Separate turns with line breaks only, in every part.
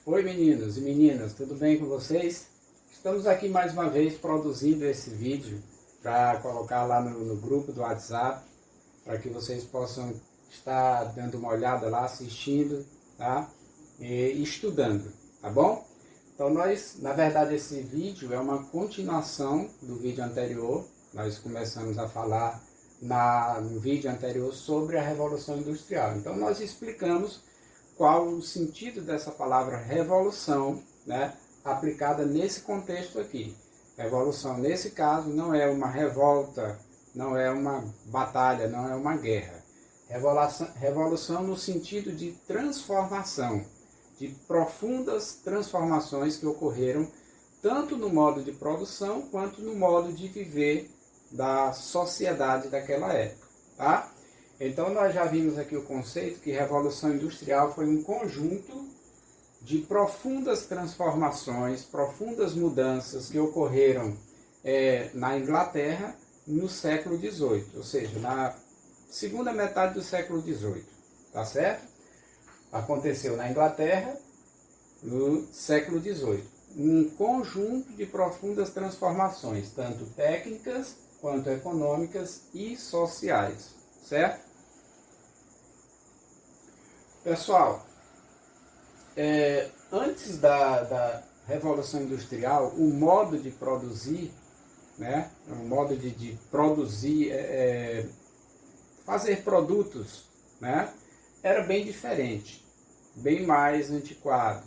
Oi meninos e meninas, tudo bem com vocês? Estamos aqui mais uma vez produzindo esse vídeo para colocar lá no grupo do WhatsApp, para que vocês possam estar dando uma olhada lá, assistindo, tá? E estudando, tá bom? Então na verdade esse vídeo é uma continuação do vídeo anterior. Nós começamos a falar no vídeo anterior sobre a Revolução Industrial. Então nós explicamos qual o sentido dessa palavra revolução, né, aplicada nesse contexto aqui. Revolução, nesse caso, não é uma revolta, não é uma batalha, não é uma guerra. Revolução no sentido de transformação, de profundas transformações que ocorreram tanto no modo de produção quanto no modo de viver da sociedade daquela época, tá? Então nós já vimos aqui o conceito que Revolução Industrial foi um conjunto de profundas transformações, profundas mudanças que ocorreram na Inglaterra no século XVIII, ou seja, na segunda metade do século XVIII, tá certo? Aconteceu na Inglaterra no século XVIII. Um conjunto de profundas transformações, tanto técnicas quanto econômicas e sociais, certo? Pessoal, antes da Revolução Industrial, o modo de produzir, né, o modo de produzir, fazer produtos, né, era bem diferente, bem mais antiquado.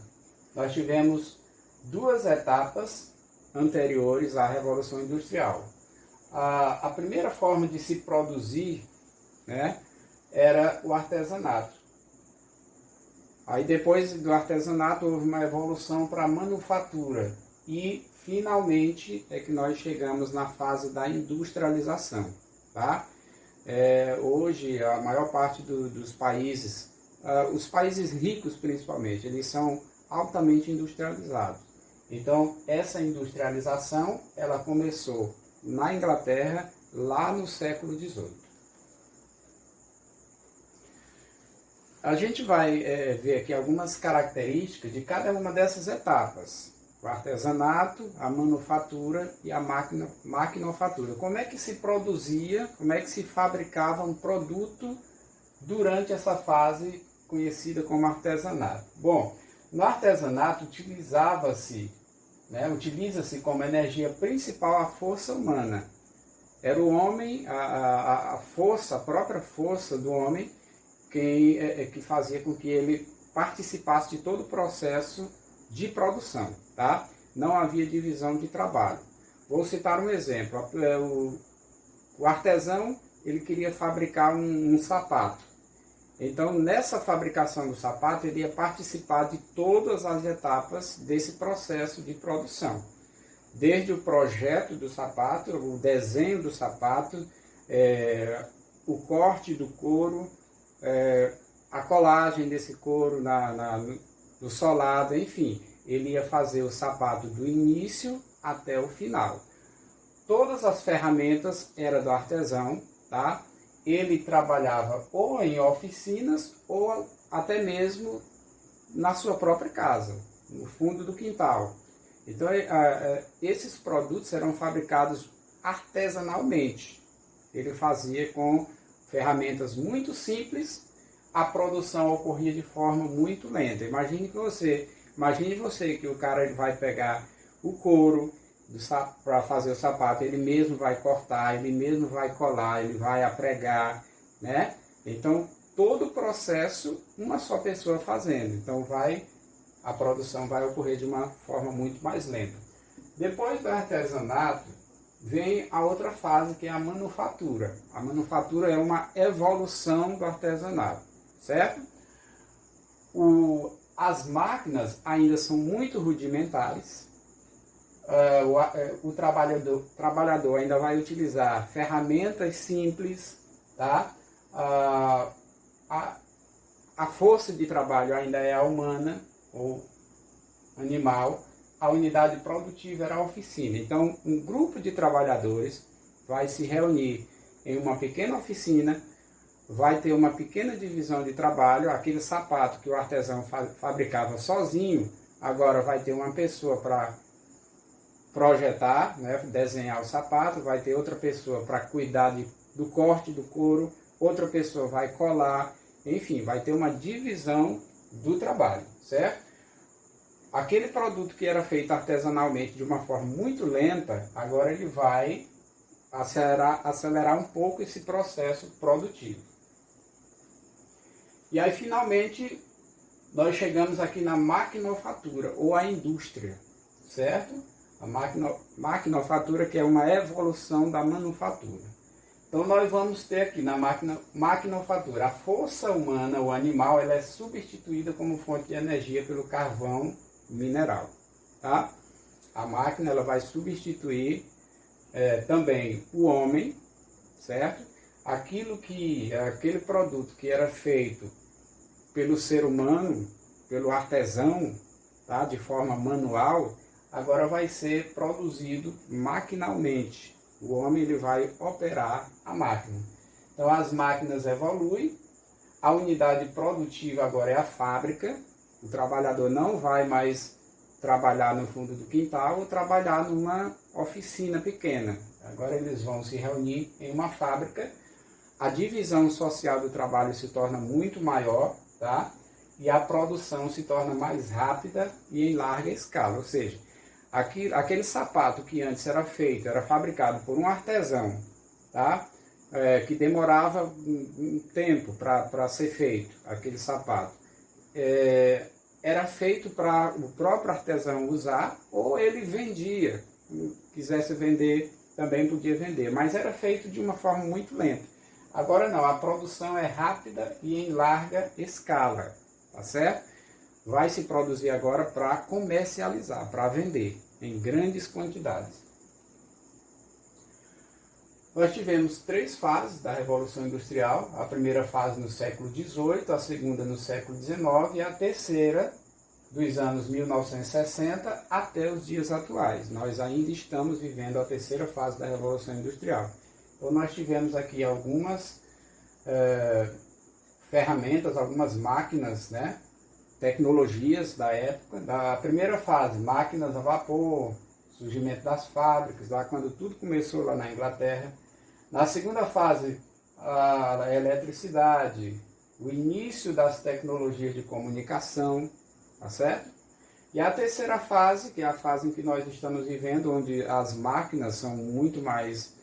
Nós tivemos duas etapas anteriores à Revolução Industrial. A primeira forma de se produzir, né, era o artesanato. Aí depois do artesanato houve uma evolução para a manufatura e finalmente é que nós chegamos na fase da industrialização, tá? Hoje a maior parte dos países, os países ricos principalmente, eles são altamente industrializados. Então essa industrialização ela começou na Inglaterra lá no século XVIII. A gente vai ver aqui algumas características de cada uma dessas etapas. O artesanato, a manufatura e a maquinofatura. Como é que se produzia, como é que se fabricava um produto durante essa fase conhecida como artesanato? Bom, no artesanato utiliza-se como energia principal a força humana. Era o homem, a própria força do homem, que fazia com que ele participasse de todo o processo de produção, tá? Não havia divisão de trabalho. Vou citar um exemplo. O artesão, ele queria fabricar um sapato. Então, nessa fabricação do sapato, ele ia participar de todas as etapas desse processo de produção. Desde o projeto do sapato, o desenho do sapato, o corte do couro, a colagem desse couro no solado, enfim, ele ia fazer o sapato do início até o final. Todas as ferramentas eram do artesão, tá? Ele trabalhava ou em oficinas ou até mesmo na sua própria casa, no fundo do quintal. Então esses produtos eram fabricados artesanalmente. Ele fazia com ferramentas muito simples, a produção ocorria de forma muito lenta. Imagine você que o cara ele vai pegar o couro para fazer o sapato, ele mesmo vai cortar, ele mesmo vai colar, ele vai apregar, né? Então, todo o processo, uma só pessoa fazendo. Então, a produção vai ocorrer de uma forma muito mais lenta. Depois do artesanato, vem a outra fase, que é a manufatura. A manufatura é uma evolução do artesanato, certo? As máquinas ainda são muito rudimentares. O trabalhador ainda vai utilizar ferramentas simples, tá? A força de trabalho ainda é a humana ou animal. A unidade produtiva era a oficina. Então, um grupo de trabalhadores vai se reunir em uma pequena oficina, vai ter uma pequena divisão de trabalho. Aquele sapato que o artesão fabricava sozinho, agora vai ter uma pessoa para projetar, né, desenhar o sapato, vai ter outra pessoa para cuidar do corte do couro, outra pessoa vai colar, enfim, vai ter uma divisão do trabalho, certo? Aquele produto que era feito artesanalmente de uma forma muito lenta, agora ele vai acelerar um pouco esse processo produtivo. E aí, finalmente, nós chegamos aqui na maquinofatura, ou a indústria, certo? A maquinofatura, que é uma evolução da manufatura. Então, nós vamos ter aqui na maquinofatura, a força humana, o animal, ela é substituída como fonte de energia pelo carvão mineral, tá? A máquina, ela vai substituir também o homem, certo? Aquele produto que era feito pelo ser humano, pelo artesão, tá? De forma manual, agora vai ser produzido maquinalmente. O homem ele vai operar a máquina. Então as máquinas evoluem, a unidade produtiva agora é a fábrica, o trabalhador não vai mais trabalhar no fundo do quintal ou trabalhar numa oficina pequena. Agora eles vão se reunir em uma fábrica, a divisão social do trabalho se torna muito maior, tá? E a produção se torna mais rápida e em larga escala, ou seja, aquele sapato que antes era fabricado por um artesão, tá? Que demorava um tempo para ser feito, aquele sapato. Era feito para o próprio artesão usar, ou ele vendia, quisesse vender, também podia vender, mas era feito de uma forma muito lenta. Agora não, a produção é rápida e em larga escala, tá certo? Vai se produzir agora para comercializar, para vender em grandes quantidades. Nós tivemos 3 fases da Revolução Industrial, a primeira fase no século XVIII, a segunda no século XIX e a terceira dos anos 1960 até os dias atuais. Nós ainda estamos vivendo a terceira fase da Revolução Industrial. Então nós tivemos aqui algumas ferramentas, algumas máquinas, né? Tecnologias da época. Da primeira fase, máquinas a vapor, surgimento das fábricas, lá quando tudo começou lá na Inglaterra. Na segunda fase, a eletricidade, o início das tecnologias de comunicação, tá certo? E a terceira fase, que é a fase em que nós estamos vivendo, onde as máquinas são muito mais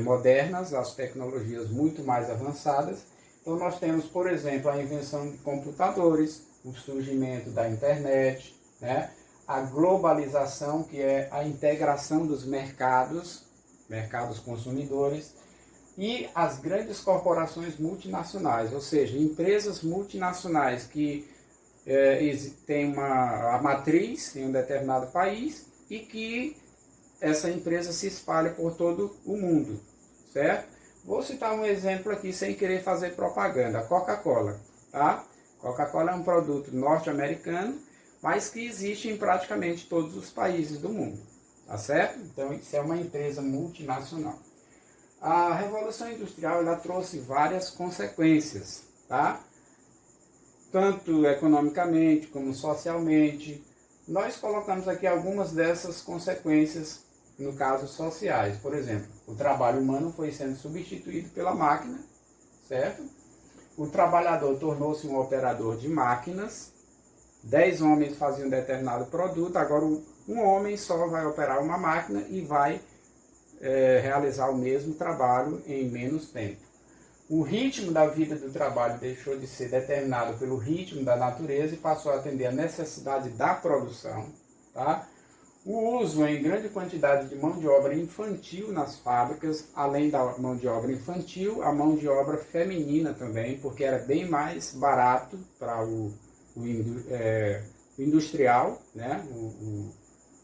modernas, as tecnologias muito mais avançadas. Então nós temos, por exemplo, a invenção de computadores, o surgimento da internet, né? A globalização, que é a integração dos mercados consumidores, e as grandes corporações multinacionais, ou seja, empresas multinacionais que têm a matriz em um determinado país e que essa empresa se espalha por todo o mundo, certo? Vou citar um exemplo aqui sem querer fazer propaganda, a Coca-Cola, tá? Coca-Cola é um produto norte-americano, mas que existe em praticamente todos os países do mundo, tá certo? Então isso é uma empresa multinacional. A Revolução Industrial ela trouxe várias consequências, tá? Tanto economicamente como socialmente. Nós colocamos aqui algumas dessas consequências, no caso sociais. Por exemplo, o trabalho humano foi sendo substituído pela máquina, certo? O trabalhador tornou-se um operador de máquinas. 10 homens faziam um determinado produto, agora um homem só vai operar uma máquina e vai realizar o mesmo trabalho em menos tempo. O ritmo da vida do trabalho deixou de ser determinado pelo ritmo da natureza e passou a atender a necessidade da produção, tá? O uso em grande quantidade de mão de obra infantil nas fábricas, além da mão de obra infantil, a mão de obra feminina também, porque era bem mais barato para o industrial, né?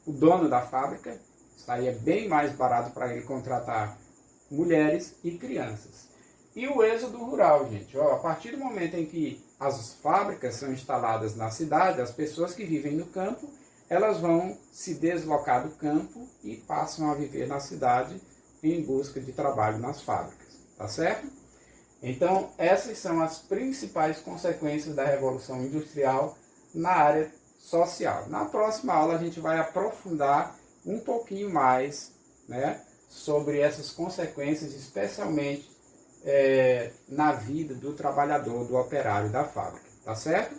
O dono da fábrica, saía bem mais barato para ele contratar mulheres e crianças. E o êxodo rural, gente. A partir do momento em que as fábricas são instaladas na cidade, as pessoas que vivem no campo, elas vão se deslocar do campo e passam a viver na cidade em busca de trabalho nas fábricas. Tá certo? Então, essas são as principais consequências da Revolução Industrial na área social. Na próxima aula a gente vai aprofundar um pouquinho mais, né, sobre essas consequências, especialmente na vida do trabalhador, do operário da fábrica, tá certo?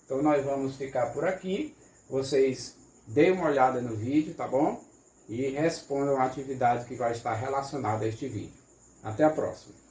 Então nós vamos ficar por aqui, vocês deem uma olhada no vídeo, tá bom? E respondam a atividade que vai estar relacionada a este vídeo. Até a próxima!